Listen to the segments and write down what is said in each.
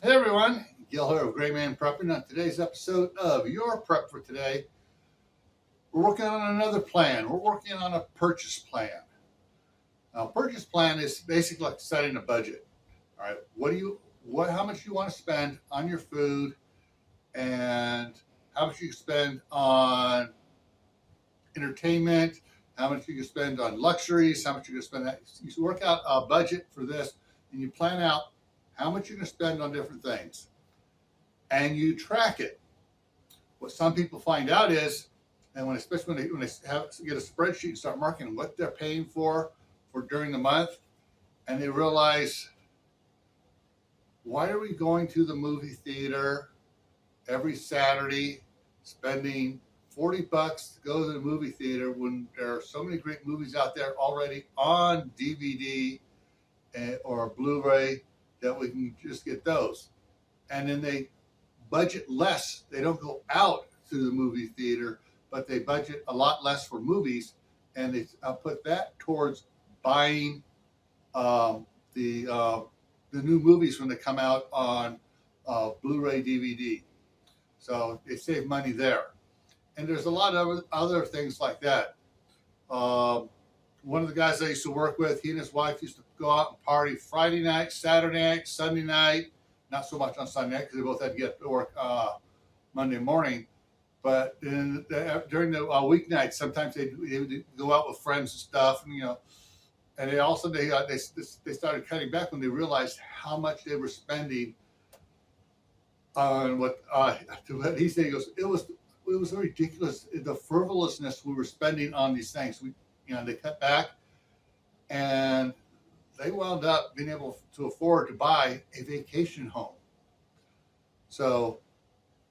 Hey everyone, Gil here of graymanprepping. On today's episode of Your Prep for Today, we're working on another plan. We're working on a purchase plan. Now, purchase plan is basically like setting a budget. All right, how much you want to spend on your food, and how much you spend on entertainment, how much you can spend on luxuries, how much you can spend. You work out a budget for this, and you plan out how much you're going to spend on different things, and you track it. What some people find out is, and especially when they get a spreadsheet and start marking what they're paying for during the month, and they realize, why are we going to the movie theater every Saturday, spending $40 to go to the movie theater when there are so many great movies out there already on DVD or Blu-ray that we can just get those, and then they budget less. They don't go out to the movie theater, but they budget a lot less for movies, and they put that towards buying the new movies when they come out on Blu-ray DVD. So they save money there. And there's a lot of other things like that. One of the guys I used to work with, he and his wife used to go out and party Friday night, Saturday night, Sunday night. Not so much on Sunday night because they both had to get to work Monday morning. But during the weeknights, sometimes they would go out with friends and stuff, and and they started cutting back when they realized how much they were spending on what he said. He goes, it was ridiculous, the frivolousness we were spending on these things. They cut back, and they wound up being able to afford to buy a vacation home. So,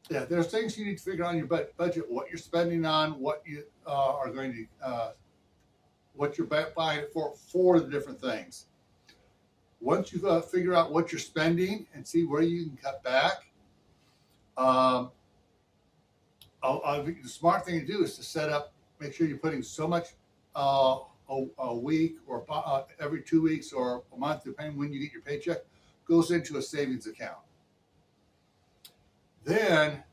yeah, there's things you need to figure out on your budget, what you're spending on, what you are going to, what you're buying it for the different things. Once you figure out what you're spending and see where you can cut back, the smart thing to do is to set up, make sure you're putting so much a week or every 2 weeks or a month, depending when you get your paycheck, goes into a savings account. Then,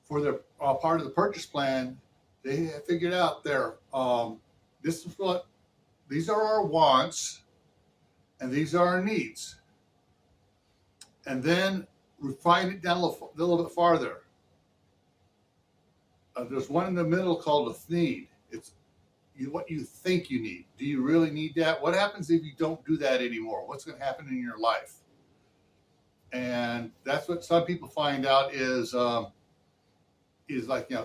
for the part of the purchase plan, they have figured out these are our wants, and these are our needs. And then refine it down a little bit farther. There's one in the middle called a need. It's what you think you need. Do you really need that? What happens if you don't do that anymore? What's going to happen in your life? And that's what some people find out is like they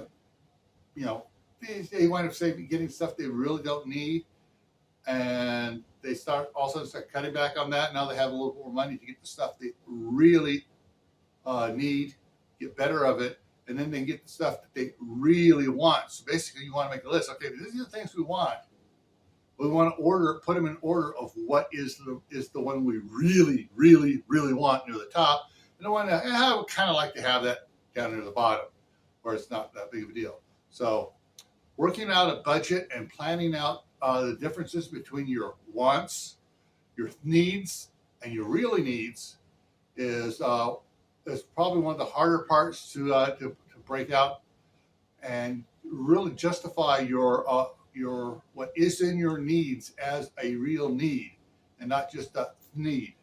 wind up getting stuff they really don't need, and they also start cutting back on that. Now they have a little more money to get the stuff they really need, get better of it, and then they get the stuff that they really want. So basically, you want to make a list. Okay, these are the things we want. We want to put them in order of what is the one we really, really, really want near the top, and the one that I would kind of like to have that down near the bottom, where it's not that big of a deal. So, working out a budget and planning out the differences between your wants, your needs, and your really needs is probably one of the harder parts to break out and really justify your what is in your needs as a real need, and not just a need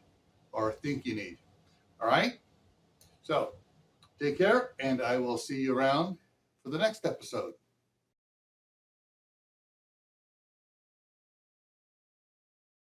or a think you need. All right? So take care, and I will see you around for the next episode.